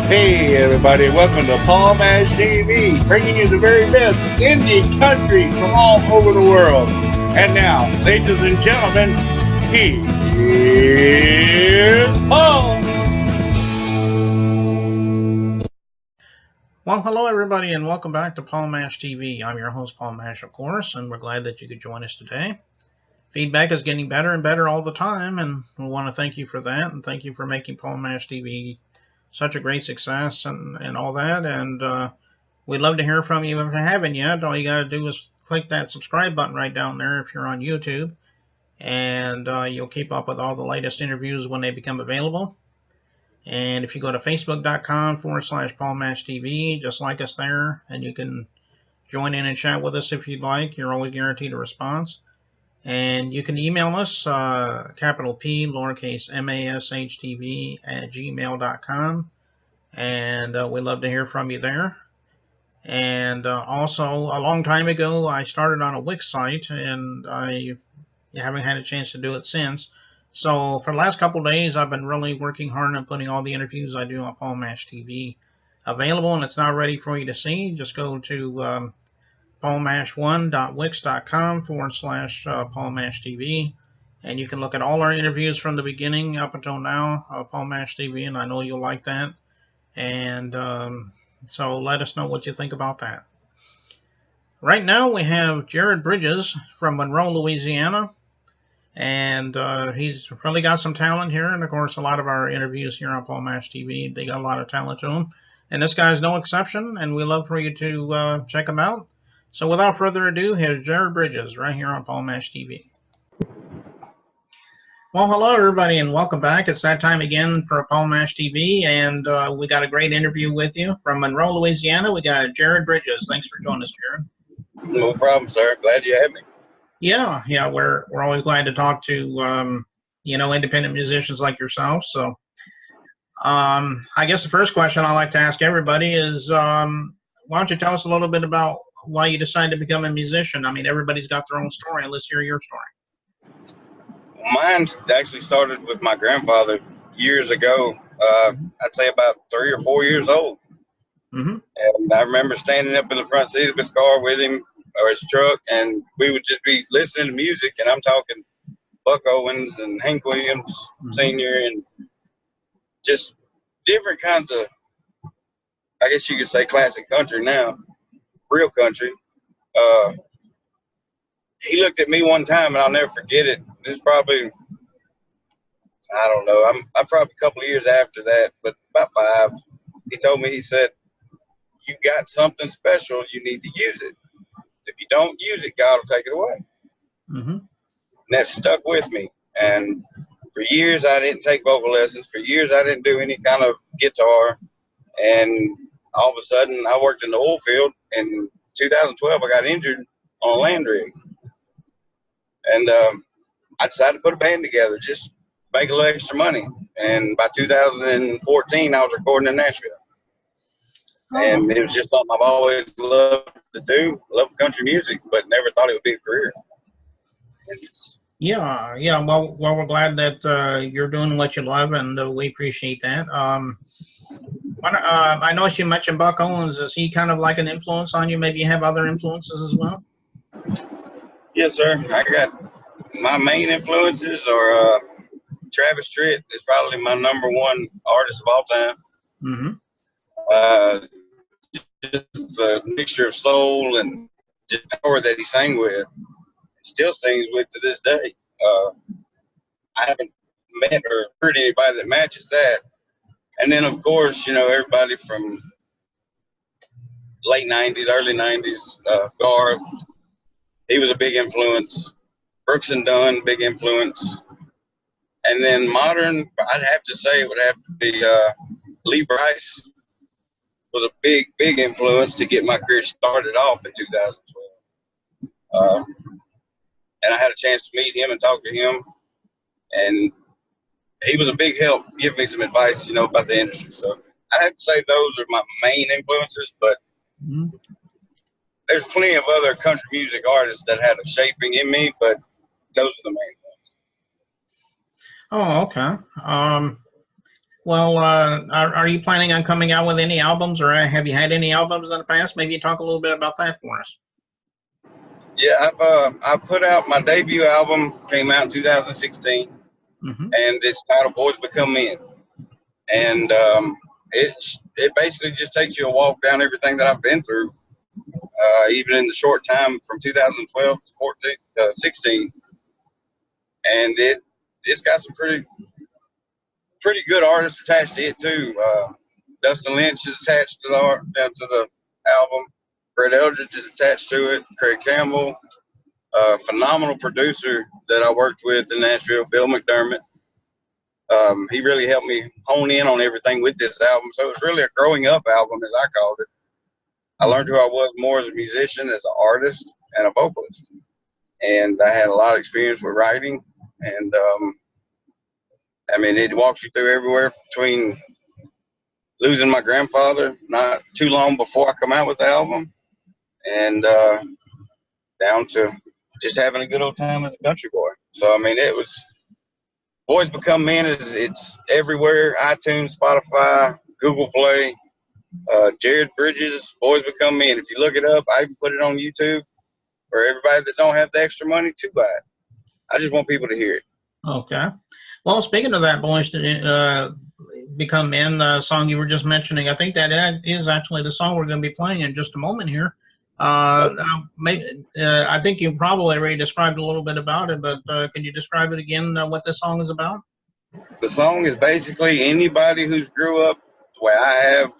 Hey everybody, welcome to Paul Mash TV, bringing you the very best indie country from all over the world. And now, ladies and gentlemen, he is Paul. Well, hello everybody and welcome back to Paul Mash TV. I'm your host Paul Mash, of course, and we're glad that you could join us today. Feedback is getting better and better all the time, and we want to thank you for that, and thank you for making Paul Mash TV such a great success and all that. And we'd love to hear from you. If you haven't yet, all you got to do is click that subscribe button right down there if you're on YouTube, and you'll keep up with all the latest interviews when they become available. And if you go to facebook.com/Paul Mash TV, just like us there, and you can join in and chat with us if you'd like. You're always guaranteed a response. And you can email us, capital P, lowercase mashtv @gmail.com. And we'd love to hear from you there. And also, a long time ago, I started on a Wix site, and I haven't had a chance to do it since. So for the last couple of days, I've been really working hard on putting all the interviews I do on Paul Mash TV available, and it's now ready for you to see. Just go to paulmash1.wix.com/Paul Mash TV, and you can look at all our interviews from the beginning up until now of Paul Mash TV, and I know you'll like that. And so let us know what you think about that. Right now we have Jerad Bridges from Monroe, Louisiana, and he's really got some talent here. And of course, a lot of our interviews here on Paul Mash TV, they got a lot of talent to them, and this guy's no exception, and we love for you to check him out. So without further ado, here's Jerad Bridges right here on Paul Mash TV. Well, hello everybody and welcome back. It's that time again for Paul Mash TV, and we got a great interview with you from Monroe, Louisiana. We got Jerad Bridges. Thanks for joining us, Jerad. No problem, sir. Glad you had me. Yeah, we're always glad to talk to independent musicians like yourself. So I guess the first question I like to ask everybody is, why don't you tell us a little bit about why you decided to become a musician? I mean, everybody's got their own story. Let's hear your story. Mine actually started with my grandfather years ago. I'd say about 3 or 4 years old. And I remember standing up in the front seat of his car with him, or his truck, and we would just be listening to music. And I'm talking Buck Owens and Hank Williams Sr. and just different kinds of, I guess you could say, classic country now, real country. He looked at me one time, and I'll never forget it. This is probably, I don't know, I'm probably a couple of years after that, but about 5. He told me, he said, "You got something special, you need to use it. If you don't use it, God will take it away." And that stuck with me. And for years, I didn't take vocal lessons. For years, I didn't do any kind of guitar. And all of a sudden, I worked in the oil field. In 2012, I got injured on a land rig. And I decided to put a band together, just make a little extra money. And by 2014, I was recording in Nashville. And it was just something I've always loved to do. Love country music, but never thought it would be a career. Yeah. Well, we're glad that you're doing what you love, and we appreciate that. I know you mentioned Buck Owens. Is he kind of like an influence on you? Maybe you have other influences as well? Yes, sir. I got my main influences are Travis Tritt is probably my #1 artist of all time. Just the mixture of soul and just power that he sang with, still sings with to this day. I haven't met or heard anybody that matches that. And then, of course, everybody from late 90s, early 90s, Garth, he was a big influence. Brooks and Dunn, big influence. And then modern, I'd have to say it would have to be Lee Brice. Was a big influence to get my career started off in 2012. And I had a chance to meet him and talk to him. And he was a big help, give me some advice, about the industry. So I have to say those are my main influences, but there's plenty of other country music artists that had a shaping in me, but those are the main ones. Oh, okay. Well, are you planning on coming out with any albums, or have you had any albums in the past? Maybe you talk a little bit about that for us. Yeah, I put out my debut album, came out in 2016, and it's titled Boys Become Men. And it basically just takes you a walk down everything that I've been through, even in the short time from 2012 to 16. And it's got some pretty good artists attached to it too. Dustin Lynch is attached to the album. Brett Eldridge is attached to it. Craig Campbell, phenomenal producer that I worked with in Nashville, Bill McDermott. He really helped me hone in on everything with this album. So it was really a growing up album, as I called it. I learned who I was more as a musician, as an artist, and a vocalist. And I had a lot of experience with writing. And I mean, it walks you through everywhere between losing my grandfather not too long before I come out with the album, and down to just having a good old time as a country boy. So I mean, it was Boys Become Men. It's everywhere: iTunes, Spotify, Google Play. Jerad Bridges, Boys Become Men. If you look it up, I even put it on YouTube for everybody that don't have the extra money to buy it. I just want people to hear it. Okay. Well, speaking of that, Boys Become Men song you were just mentioning, I think that is actually the song we're going to be playing in just a moment here. I think you probably already described a little bit about it, but can you describe it again, what this song is about? The song is basically anybody who's grew up the way I have.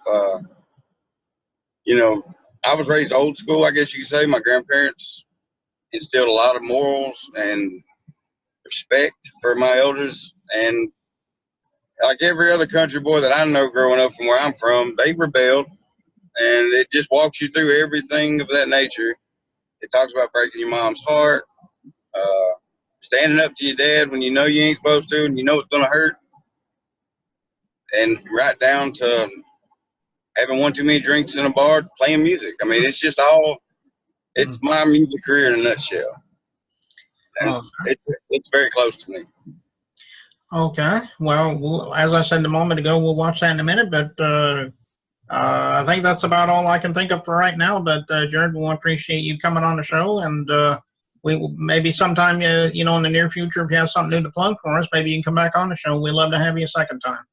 You know, I was raised old school, I guess you could say. My grandparents instilled a lot of morals and respect for my elders, and like every other country boy that I know growing up from where I'm from, they rebelled, and it just walks you through everything of that nature. It talks about breaking your mom's heart, standing up to your dad when you know you ain't supposed to and you know it's gonna hurt, and right down to having one too many drinks in a bar, playing music. I mean, it's just all, it's my music career in a nutshell. And it's very close to me. Okay. Well, as I said a moment ago, we'll watch that in a minute, but I think that's about all I can think of for right now. But Jerad, we appreciate you coming on the show, and we will maybe sometime, you know, in the near future, if you have something new to plug for us, maybe you can come back on the show. We'd love to have you a second time.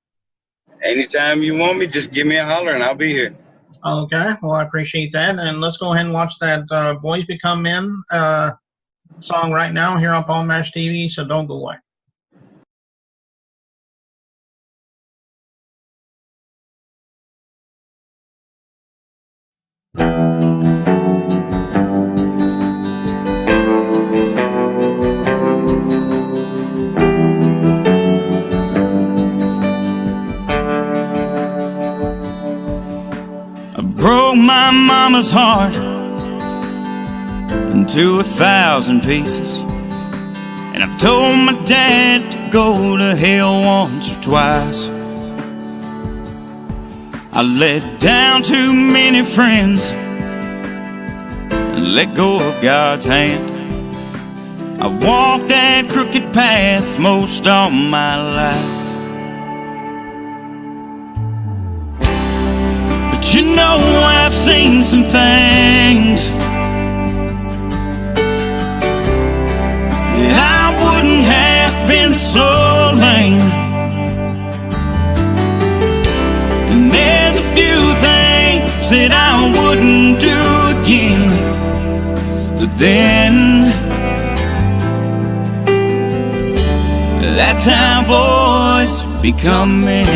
Anytime you want me, just give me a holler and I'll be here. Okay. Well, I appreciate that. And let's go ahead and watch that Boys Become Men song right now here on Paul Mash TV, so don't go away. Broke my mama's heart into 1,000 pieces, and I've told my dad to go to hell once or twice. I let down too many friends and let go of God's hand. I've walked that crooked path most all my life. You know, I've seen some things that I wouldn't have been so lame. And there's a few things that I wouldn't do again. But then, that's how boys become men.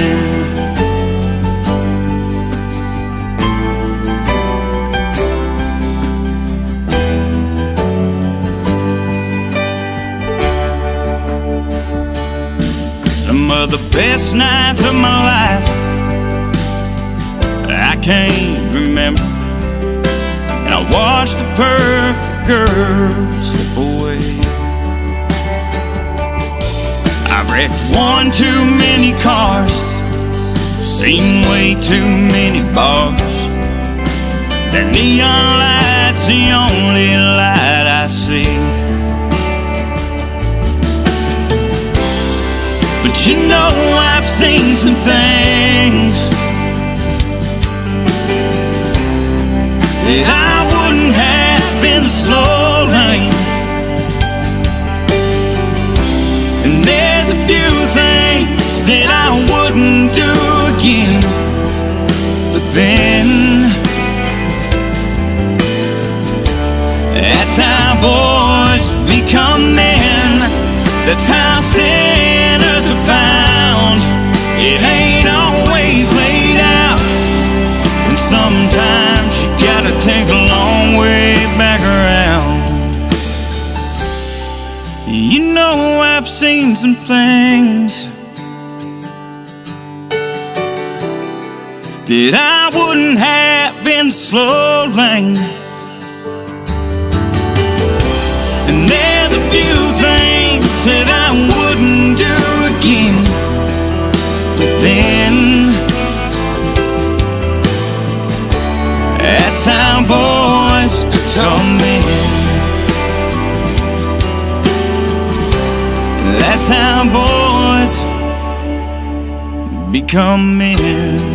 Some of the best nights of my life I can't remember, and I watched the perfect girl slip away. I've wrecked one too many cars, seen way too many bars. That neon light's the only light I see. But you know I've seen some things that I wouldn't have in the slow lane. And there's a few things that I wouldn't do again. But then that's how boys become men. That's how sinners are found. It ain't always laid out, and sometimes you gotta take a long way back around. You know I've seen some things that I wouldn't have in the slow lane. And there's a few things that I wouldn't do again. But then that's how boys become men. That's how boys become men.